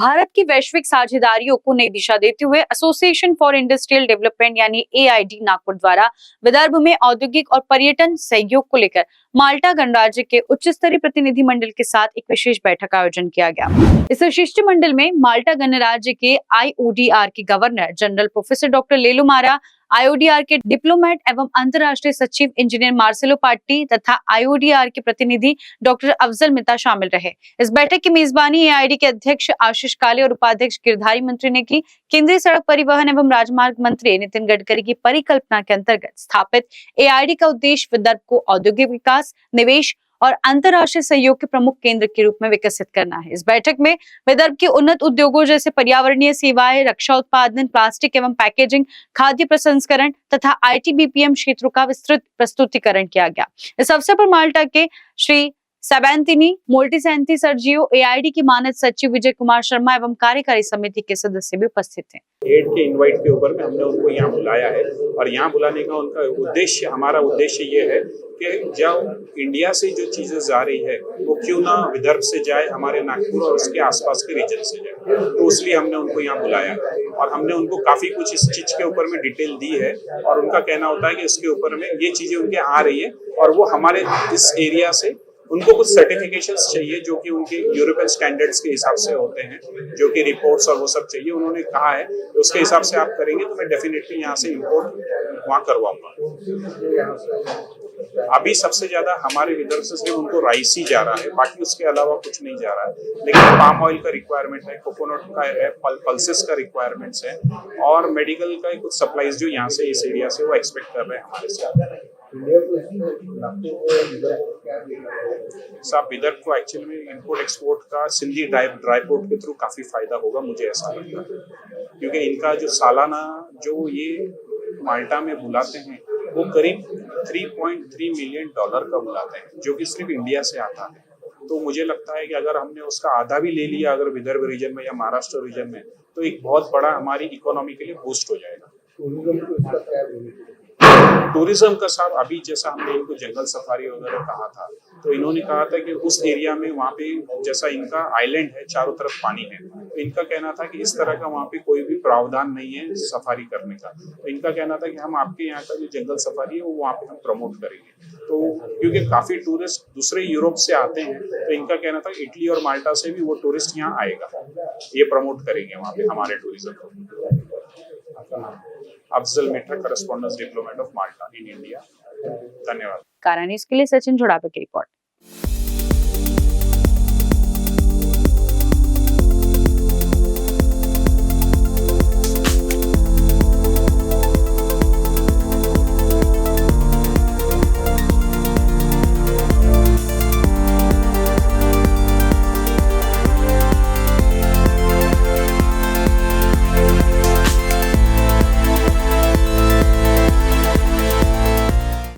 भारत की वैश्विक साझेदारियों को नई दिशा देते हुए एसोसिएशन फॉर इंडस्ट्रियल डेवलपमेंट यानी एआईडी नागपुर द्वारा विदर्भ में औद्योगिक और पर्यटन सहयोग को लेकर माल्टा गणराज्य के उच्च स्तरीय प्रतिनिधि मंडल के साथ एक विशेष बैठक का आयोजन किया गया। इस शिष्टमंडल में माल्टा गणराज्य के आईओडीआर के गवर्नर जनरल प्रोफेसर डॉक्टर लेलुमारा, आईओडीआर के डिप्लोमेट एवं अंतर्राष्ट्रीय सचिव इंजीनियर मार्सेलो पाट्टी तथा आईओडीआर के प्रतिनिधि डॉक्टर अफजल मिता शामिल रहे। इस बैठक की मेजबानी एआईडी के अध्यक्ष आशीष काले और उपाध्यक्ष गिरधारी मंत्री ने की। केंद्रीय सड़क परिवहन एवं राजमार्ग मंत्री नितिन गडकरी की परिकल्पना के अंतर्गत स्थापित एआईडी का उद्देश्य विदर्भ को औद्योगिक विकास, निवेश और अंतर्राष्ट्रीय सहयोग के प्रमुख केंद्र के रूप में विकसित करना है। इस बैठक में विदर्भ के उन्नत उद्योगों जैसे पर्यावरणीय सेवाएं, रक्षा उत्पादन, प्लास्टिक एवं पैकेजिंग, खाद्य प्रसंस्करण तथा आईटीबीपीएम क्षेत्रों का विस्तृत प्रस्तुतिकरण किया गया। इस अवसर पर माल्टा के श्री सेबेंतिनी मोल्टिसेंती सर्जियो, एआईडी के मानद सचिव विजय कुमार शर्मा एवं कार्यकारी समिति के सदस्य भी उपस्थित थे। हेड के इनवाइट के ऊपर में हमने उनको यहाँ बुलाया है और यहाँ बुलाने का उनका उद्देश्य, हमारा उद्देश्य ये है कि जब इंडिया से जो चीजें जा रही है वो क्यों ना विदर्भ से जाए, हमारे नागपुर और उसके आसपास के रीजन से जाए। तो इसलिए हमने उनको यहाँ बुलाया और हमने उनको काफी कुछ इस चीज के ऊपर में डिटेल दी है और उनका कहना होता है कि इसके ऊपर में ये चीजें उनके आ रही है और वो हमारे इस एरिया से उनको कुछ सर्टिफिकेशंस चाहिए जो कि उनके यूरोपियन स्टैंडर्ड्स के हिसाब से होते हैं, जो कि रिपोर्ट्स और वो सब चाहिए। उन्होंने कहा है कि उसके हिसाब से आप करेंगे तो मैं डेफिनेटली यहाँ से इंपोर्ट वहाँ करवाऊंगा। अभी सबसे ज्यादा हमारे विदर्भ से सिर्फ उनको राइस ही जा रहा है, बाकी उसके अलावा कुछ नहीं जा रहा है। लेकिन पाम ऑयल का रिक्वायरमेंट है, कोकोनट का है, पल्सेस का रिक्वायरमेंट्स है और मेडिकल का कुछ सप्लाईज जो यहाँ से इस एरिया से वो एक्सपेक्ट कर रहे हैं हमारे से। साहब विदर्भ को एक्चुअली में इंपोर्ट एक्सपोर्ट का सिंधी ड्राई पोर्ट के थ्रू काफी फायदा होगा, मुझे ऐसा लगता है, क्योंकि इनका जो सालाना जो ये माल्टा में बुलाते हैं वो करीब 3.3 मिलियन डॉलर का बुलाते हैं, जो कि सिर्फ इंडिया से आता है। तो मुझे लगता है कि अगर हमने उसका आधा भी ले लिया अगर विदर्भ रीजन में या महाराष्ट्र रीजन में, तो एक बहुत बड़ा हमारी इकोनॉमी के लिए बूस्ट हो जाएगा। टूरिज्म का साहब अभी जैसा हमने इनको जंगल सफारी वगैरह कहा था, तो इन्होंने कहा था कि उस एरिया में वहाँ पे जैसा इनका आइलैंड है, चारों तरफ पानी है, तो इनका कहना था कि इस तरह का वहाँ पे कोई भी प्रावधान नहीं है सफारी करने का। तो इनका कहना था कि हम आपके यहाँ का जो जंगल सफारी है वो वहाँ पे हम प्रमोट करेंगे। तो क्योंकि काफी टूरिस्ट दूसरे यूरोप से आते हैं, तो इनका कहना था इटली और माल्टा से भी वो टूरिस्ट यहाँ आएगा, ये प्रमोट करेंगे वहाँ पे हमारे टूरिज्म को। अफजल मिता, correspondence diplomat of Malta in India. धन्यवाद। कारण न्यूज़ के लिए सचिन झोड़ापे की रिपोर्ट।